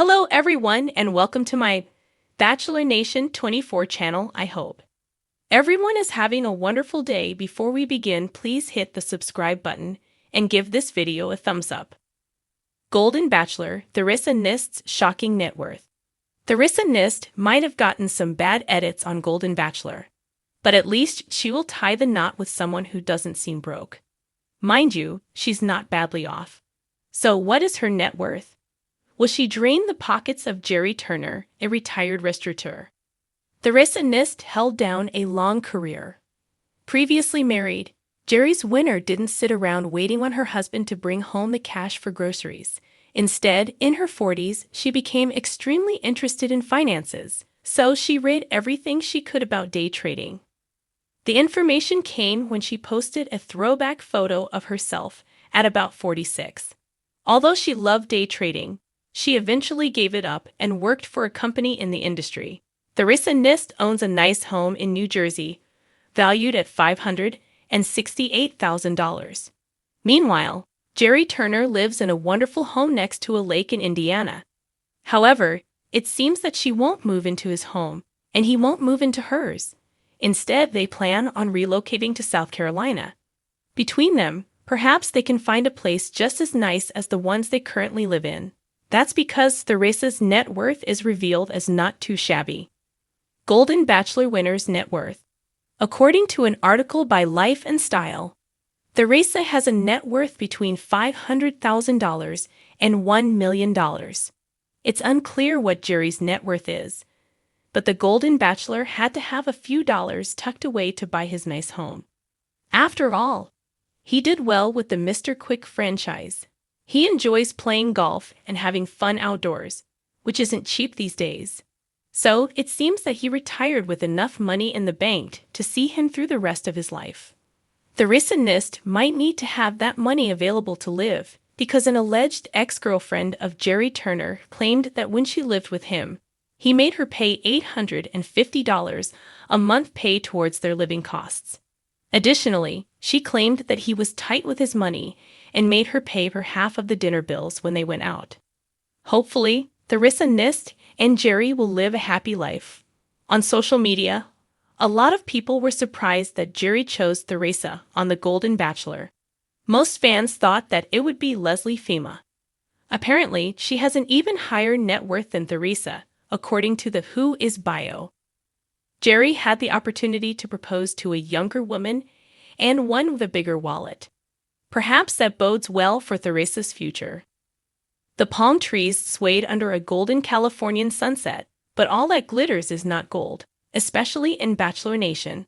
Hello everyone and welcome to my Bachelor Nation 24 channel, I hope. Everyone is having a wonderful day. Before we begin, please hit the subscribe button and give this video a thumbs up. Golden Bachelor, Theresa Nist's shocking net worth. Theresa Nist might have gotten some bad edits on Golden Bachelor, but at least she will tie the knot with someone who doesn't seem broke. Mind you, she's not badly off. So what is her net worth? Will she drain the pockets of Jerry Turner, a retired restaurateur? Theresa Nist held down a long career. Previously married, Jerry's winner didn't sit around waiting on her husband to bring home the cash for groceries. Instead, in her 40s, she became extremely interested in finances, so she read everything she could about day trading. The information came when she posted a throwback photo of herself at about 46. Although she loved day trading, she eventually gave it up and worked for a company in the industry. Theresa Nist owns a nice home in New Jersey, valued at $568,000. Meanwhile, Jerry Turner lives in a wonderful home next to a lake in Indiana. However, it seems that she won't move into his home, and he won't move into hers. Instead, they plan on relocating to South Carolina. Between them, perhaps they can find a place just as nice as the ones they currently live in. That's because Theresa's net worth is revealed as not too shabby. Golden Bachelor winner's net worth. According to an article by Life and Style, Theresa has a net worth between $500,000 and $1 million. It's unclear what Jerry's net worth is, but the Golden Bachelor had to have a few dollars tucked away to buy his nice home. After all, he did well with the Mr. Quick franchise. He enjoys playing golf and having fun outdoors, which isn't cheap these days. So it seems that he retired with enough money in the bank to see him through the rest of his life. Theresa Nist might need to have that money available to live, because an alleged ex-girlfriend of Jerry Turner claimed that when she lived with him, he made her pay $850 a month pay towards their living costs. Additionally, she claimed that he was tight with his money and made her pay for half of the dinner bills when they went out. Hopefully, Theresa Nist and Jerry will live a happy life. On social media, a lot of people were surprised that Jerry chose Theresa on The Golden Bachelor. Most fans thought that it would be Leslie Fema. Apparently, she has an even higher net worth than Theresa, according to the Who Is bio. Jerry had the opportunity to propose to a younger woman and one with a bigger wallet. Perhaps that bodes well for Theresa's future. The palm trees swayed under a golden Californian sunset, but all that glitters is not gold, especially in Bachelor Nation.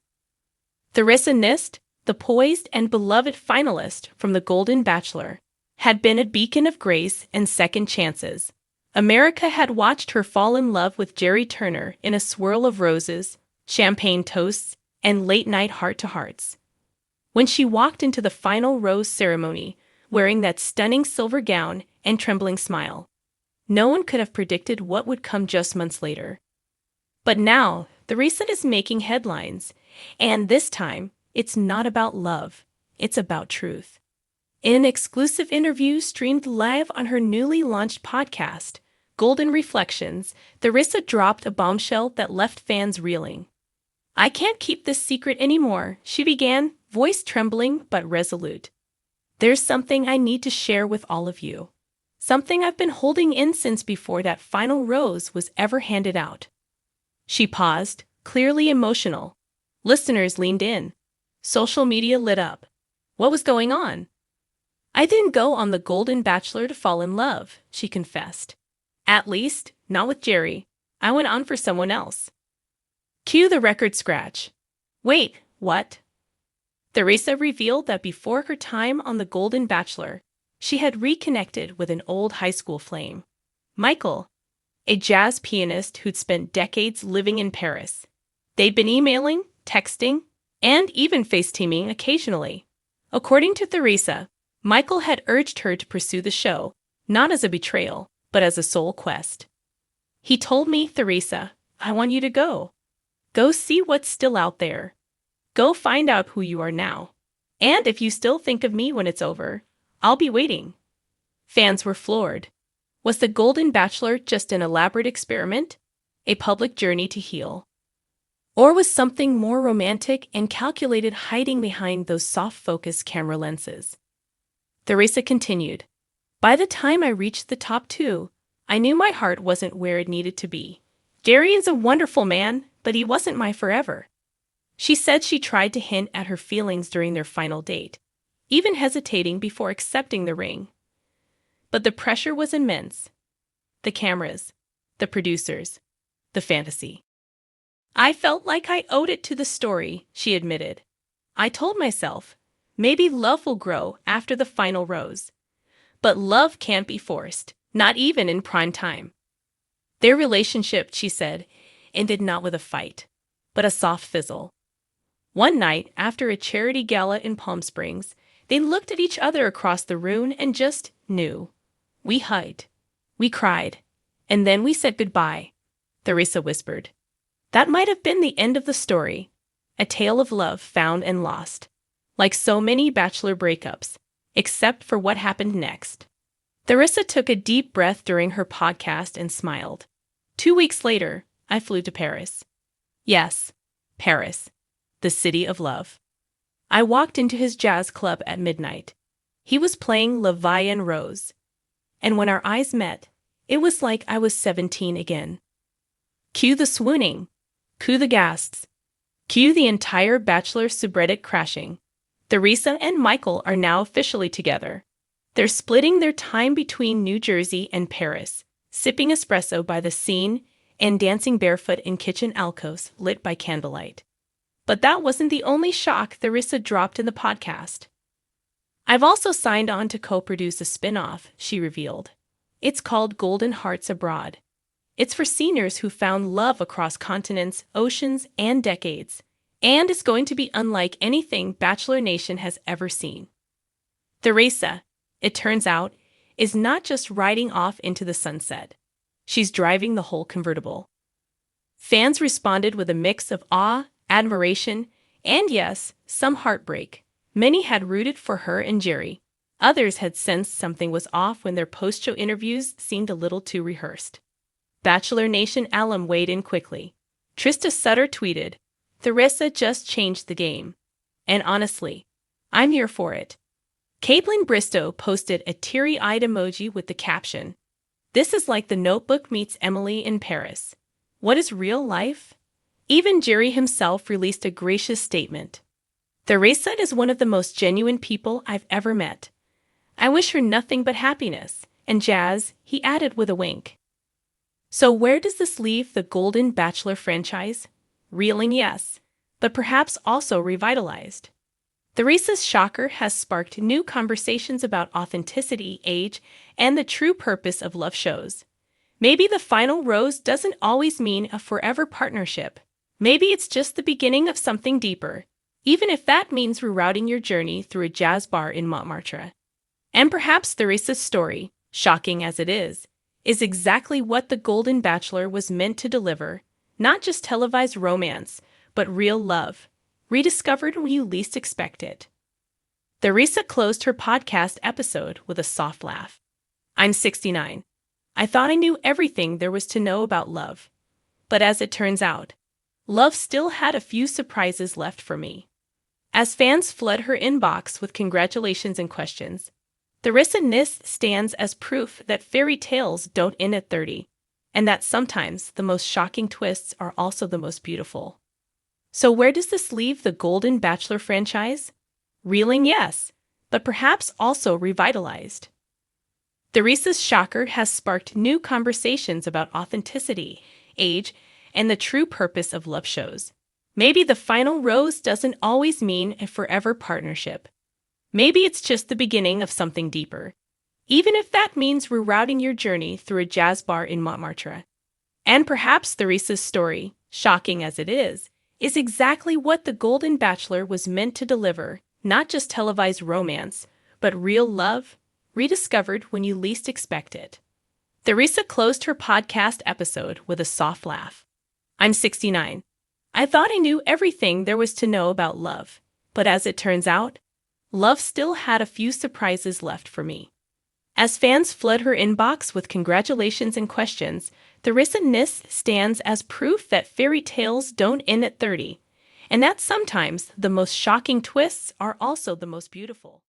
Theresa Nist, the poised and beloved finalist from The Golden Bachelor, had been a beacon of grace and second chances. America had watched her fall in love with Jerry Turner in a swirl of roses, champagne toasts, and late-night heart-to-hearts. When she walked into the final rose ceremony, wearing that stunning silver gown and trembling smile, no one could have predicted what would come just months later. But now, Theresa is making headlines, and this time, it's not about love, it's about truth. In an exclusive interview streamed live on her newly launched podcast, Golden Reflections, Theresa dropped a bombshell that left fans reeling. "I can't keep this secret anymore," she began, voice trembling but resolute. "There's something I need to share with all of you. Something I've been holding in since before that final rose was ever handed out." She paused, clearly emotional. Listeners leaned in. Social media lit up. What was going on? "I didn't go on The Golden Bachelor to fall in love," she confessed. "At least, not with Jerry. I went on for someone else." Cue the record scratch. Wait, what? Theresa revealed that before her time on The Golden Bachelor, she had reconnected with an old high school flame, Michael, a jazz pianist who'd spent decades living in Paris. They'd been emailing, texting, and even FaceTiming occasionally. According to Theresa, Michael had urged her to pursue the show, not as a betrayal, but as a soul quest. "He told me, Theresa, I want you to go. Go see what's still out there. Go find out who you are now. And if you still think of me when it's over, I'll be waiting." Fans were floored. Was the Golden Bachelor just an elaborate experiment? A public journey to heal? Or was something more romantic and calculated hiding behind those soft-focus camera lenses? Theresa continued. By the time I reached the top two, I knew my heart wasn't where it needed to be. Jerry is a wonderful man, but he wasn't my forever. She said she tried to hint at her feelings during their final date, even hesitating before accepting the ring. But the pressure was immense. The cameras, the producers, the fantasy. I felt like I owed it to the story, she admitted. I told myself, maybe love will grow after the final rose. But love can't be forced, not even in prime time. Their relationship, she said, ended not with a fight, but a soft fizzle. One night, after a charity gala in Palm Springs, they looked at each other across the room and just knew. We hugged, we cried, and then we said goodbye, Theresa whispered. That might have been the end of the story, a tale of love found and lost, like so many Bachelor breakups, except for what happened next. Theresa took a deep breath during her podcast and smiled. 2 weeks later, I flew to Paris. Yes, Paris, the city of love. I walked into his jazz club at midnight. He was playing La Vie en Rose. And when our eyes met, it was like I was 17 again. Cue the swooning. Cue the gasps. Cue the entire Bachelor subreddit crashing. Theresa and Michael are now officially together. They're splitting their time between New Jersey and Paris, sipping espresso by the Seine and dancing barefoot in kitchen alcoves lit by candlelight. But that wasn't the only shock Theresa dropped in the podcast. I've also signed on to co-produce a spin-off, she revealed. It's called Golden Hearts Abroad. It's for seniors who found love across continents, oceans, and decades, and it's going to be unlike anything Bachelor Nation has ever seen. Theresa, it turns out, is not just riding off into the sunset. She's driving the whole convertible. Fans responded with a mix of awe, admiration, and yes, some heartbreak. Many had rooted for her and Jerry. Others had sensed something was off when their post-show interviews seemed a little too rehearsed. Bachelor Nation alum weighed in quickly. Trista Sutter tweeted, Theresa just changed the game. And honestly, I'm here for it. Caitlin Bristow posted a teary-eyed emoji with the caption, This is like The Notebook meets Emily in Paris. What is real life? Even Jerry himself released a gracious statement. Theresa is one of the most genuine people I've ever met. I wish her nothing but happiness, and jazz, he added with a wink. So where does this leave the Golden Bachelor franchise? Reeling, yes, but perhaps also revitalized. Theresa's shocker has sparked new conversations about authenticity, age, and the true purpose of love shows. Maybe the final rose doesn't always mean a forever partnership. Maybe it's just the beginning of something deeper, even if that means rerouting your journey through a jazz bar in Montmartre. And perhaps Theresa's story, shocking as it is exactly what the Golden Bachelor was meant to deliver, not just televised romance, but real love, rediscovered when you least expect it. Theresa closed her podcast episode with a soft laugh. I'm 69. I thought I knew everything there was to know about love. But as it turns out, love still had a few surprises left for me. As fans flood her inbox with congratulations and questions, Theresa Nist stands as proof that fairy tales don't end at 30, and that sometimes the most shocking twists are also the most beautiful. So where does this leave the Golden Bachelor franchise? Reeling, yes, but perhaps also revitalized. Theresa's shocker has sparked new conversations about authenticity, age, and the true purpose of love shows. Maybe the final rose doesn't always mean a forever partnership. Maybe it's just the beginning of something deeper, even if that means rerouting your journey through a jazz bar in Montmartre. And perhaps Theresa's story, shocking as it is exactly what the Golden Bachelor was meant to deliver, not just televised romance, but real love, rediscovered when you least expect it. Theresa closed her podcast episode with a soft laugh. I'm 69. I thought I knew everything there was to know about love, but as it turns out, love still had a few surprises left for me. As fans flood her inbox with congratulations and questions, Theresa Nist stands as proof that fairy tales don't end at 30, and that sometimes the most shocking twists are also the most beautiful.